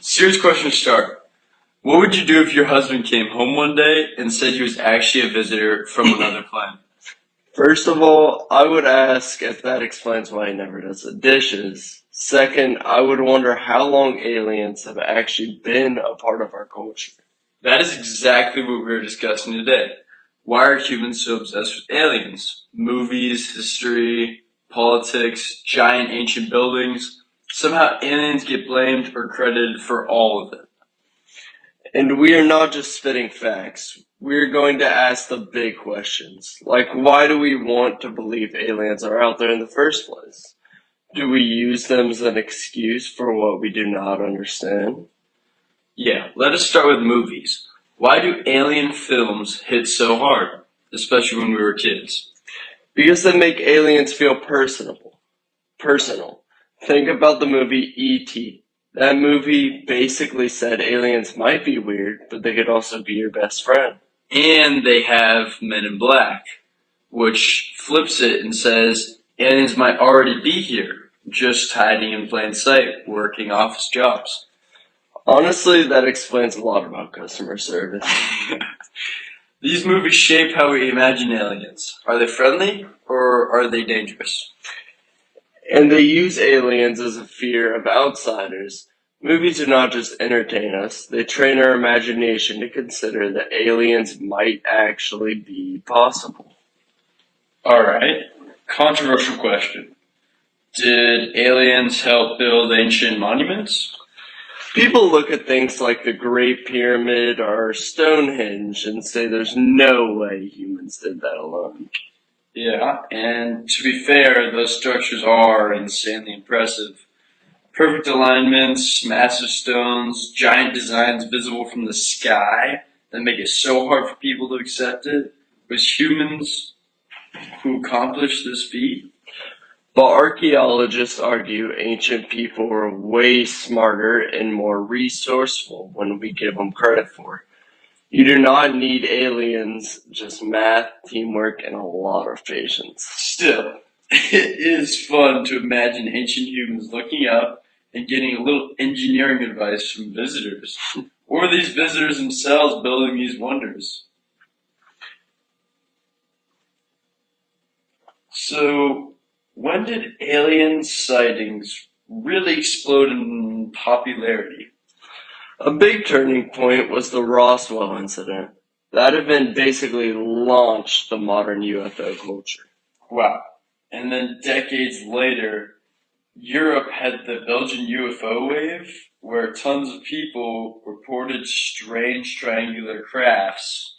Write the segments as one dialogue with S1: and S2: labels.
S1: Serious question to start. What would you do if your husband came home one day and said he was actually a visitor from another planet?
S2: First of all, I would ask if that explains why he never does the dishes. Second, I would wonder how long aliens have actually been a part of our culture.
S1: That is exactly what we're discussing today. Why are humans so obsessed with aliens? Movies, history, politics, giant ancient buildings. Somehow aliens get blamed or credited for all of it.
S2: And we are not just spitting facts. We're going to ask the big questions, like why do we want to believe aliens are out there in the first place? Do we use them as an excuse for what we do not understand?
S1: Yeah, let us start with movies. Why do alien films hit so hard, especially when we were kids?
S2: Because they make aliens feel personal. Think about the movie E.T. That movie basically said aliens might be weird, but they could also be your best friend.
S1: And they have Men in Black, which flips it and says aliens might already be here, just hiding in plain sight, working office jobs.
S2: Honestly, that explains a lot about customer service.
S1: These movies shape how we imagine aliens. Are they friendly or are they dangerous?
S2: And they use aliens as a fear of outsiders. Movies do not just entertain us, they train our imagination to consider that aliens might actually be possible.
S1: Alright, controversial question. Did aliens help build ancient monuments?
S2: People look at things like the Great Pyramid or Stonehenge and say there's no way humans did that alone.
S1: Yeah, and to be fair, those structures are insanely impressive. Perfect alignments, massive stones, giant designs visible from the sky that make it so hard for people to accept it. It was humans who accomplished this feat.
S2: But archaeologists argue ancient people were way smarter and more resourceful when we give them credit for it. You do not need aliens, just math, teamwork, and a lot of patience.
S1: Still, it is fun to imagine ancient humans looking up and getting a little engineering advice from visitors, or these visitors themselves building these wonders. So, when did alien sightings really explode in popularity?
S2: A big turning point was the Roswell incident. That event basically launched the modern UFO culture.
S1: Wow. And then decades later, Europe had the Belgian UFO wave, where tons of people reported strange triangular crafts.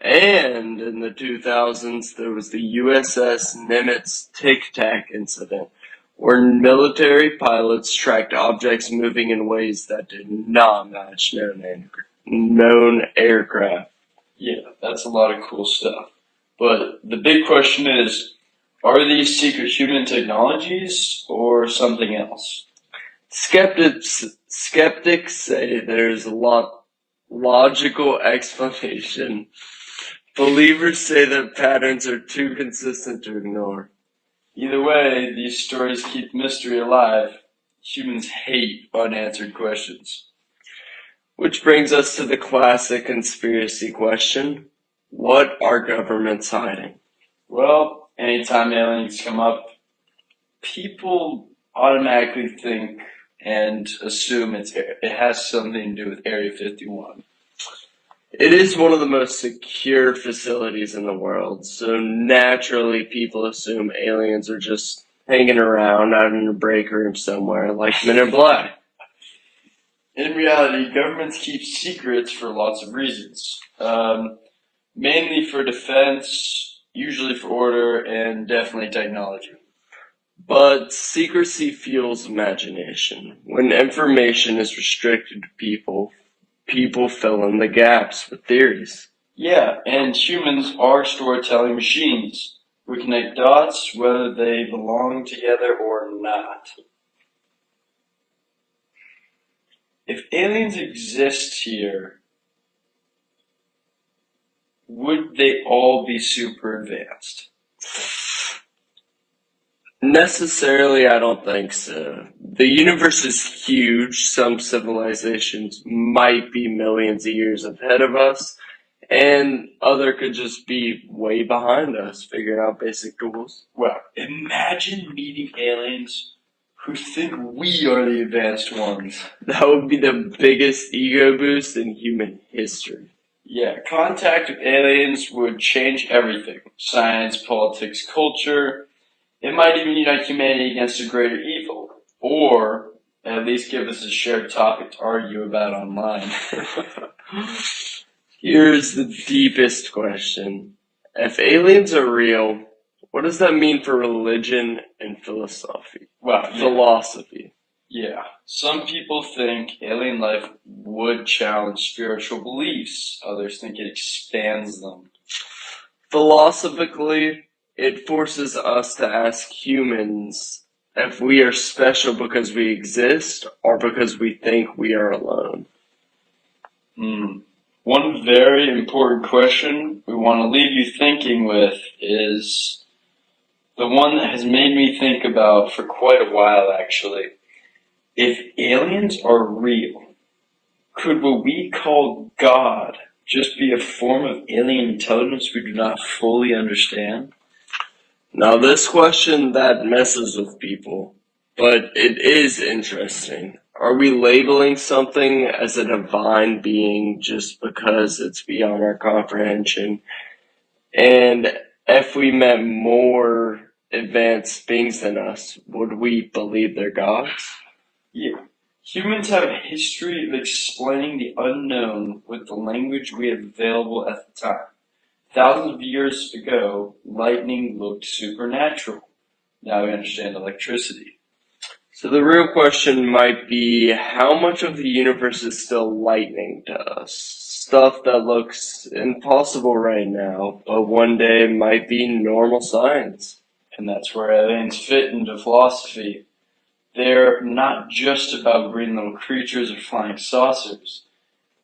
S2: And in the 2000s, there was the USS Nimitz Tic Tac incident, where military pilots tracked objects moving in ways that did not match known aircraft.
S1: Yeah, that's a lot of cool stuff. But the big question is, are these secret human technologies or something else?
S2: Skeptics say there's a logical explanation. Believers say that patterns are too consistent to ignore.
S1: Either way, these stories keep mystery alive. Humans hate unanswered questions.
S2: Which brings us to the classic conspiracy question. What are governments hiding?
S1: Well, anytime aliens come up, people automatically think and assume it has something to do with Area 51.
S2: It is one of the most secure facilities in the world, so naturally people assume aliens are just hanging around out in a break room somewhere, like Men in Black.
S1: In reality, governments keep secrets for lots of reasons. Mainly for defense, usually for order, and definitely technology.
S2: But secrecy fuels imagination. When information is restricted to people, people fill in the gaps with theories.
S1: Yeah, and humans are storytelling machines. We connect dots whether they belong together or not. If aliens exist here, would they all be super advanced?
S2: Necessarily, I don't think so. The universe is huge. Some civilizations might be millions of years ahead of us, and other could just be way behind us, figuring out basic tools.
S1: Well, imagine meeting aliens who think we are the advanced ones.
S2: That would be the biggest ego boost in human history.
S1: Yeah, contact with aliens would change everything. Science, politics, culture. It might even unite humanity against a greater evil. Or at least give us a shared topic to argue about online.
S2: Here's the deepest question. If aliens are real, what does that mean for religion and philosophy?
S1: Well,
S2: Philosophy.
S1: yeah. Some people think alien life would challenge spiritual beliefs. Others think it expands them.
S2: Philosophically, it forces us to ask humans if we are special because we exist or because we think we are alone.
S1: One very important question we want to leave you thinking with is the one that has made me think about for quite a while, actually. If aliens are real, could what we call God just be a form of alien intelligence we do not fully understand?
S2: Now, this question that messes with people, but it is interesting. Are we labeling something as a divine being just because it's beyond our comprehension? And if we met more advanced beings than us, would we believe they're gods?
S1: Yeah. Humans have a history of explaining the unknown with the language we have available at the time. Thousands of years ago, lightning looked supernatural. Now we understand electricity.
S2: So the real question might be, how much of the universe is still lightning to us? Stuff that looks impossible right now, but one day might be normal science.
S1: And that's where aliens fit into philosophy. They're not just about green little creatures or flying saucers.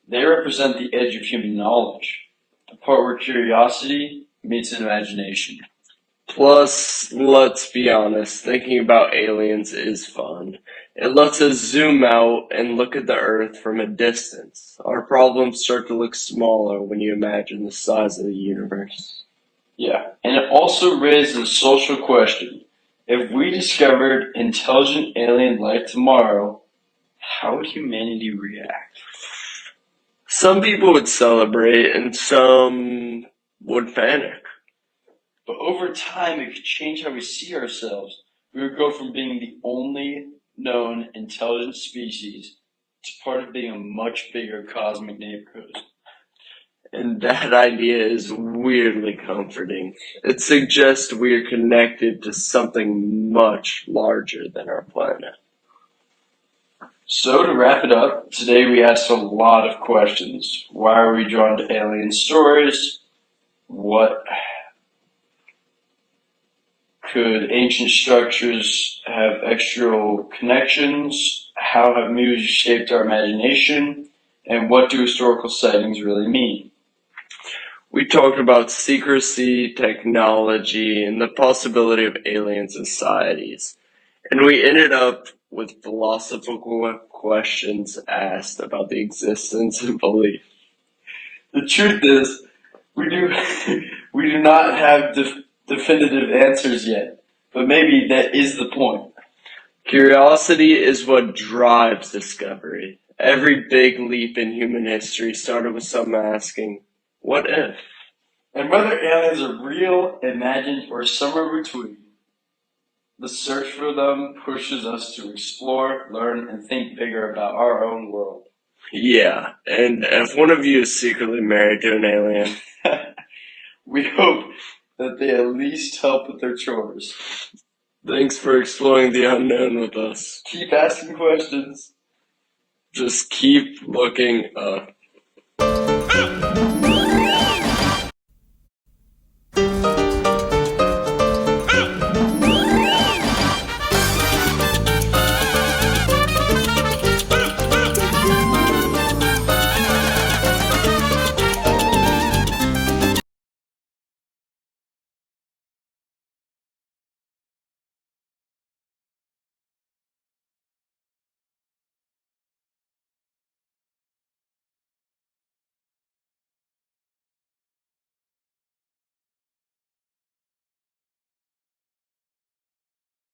S1: They represent the edge of human knowledge, the part where curiosity meets imagination.
S2: Plus, let's be honest, thinking about aliens is fun. It lets us zoom out and look at the Earth from a distance. Our problems start to look smaller when you imagine the size of the universe.
S1: Yeah, and it also raises a social question. If we discovered intelligent alien life tomorrow, how would humanity react?
S2: Some people would celebrate and some would panic.
S1: But over time, it could change how we see ourselves. We would go from being the only known intelligent species to part of being a much bigger cosmic neighborhood.
S2: And that idea is weirdly comforting. It suggests we are connected to something much larger than our planet.
S1: So to wrap it up, today we asked a lot of questions. Why are we drawn to alien stories? What could ancient structures have external connections? How have movies shaped our imagination? And what do historical sightings really mean?
S2: We talked about secrecy, technology, and the possibility of alien societies. And we ended up with philosophical questions asked about the existence and belief.
S1: The truth is, we do not have definitive answers yet, but maybe that is the point.
S2: Curiosity is what drives discovery. Every big leap in human history started with someone asking, what if?
S1: And whether aliens are real, imagined, or somewhere between, the search for them pushes us to explore, learn, and think bigger about our own world.
S2: Yeah, and if one of you is secretly married to an alien,
S1: we hope that they at least help with their chores.
S2: thanks for exploring the unknown with us.
S1: Keep asking questions.
S2: Just keep looking up.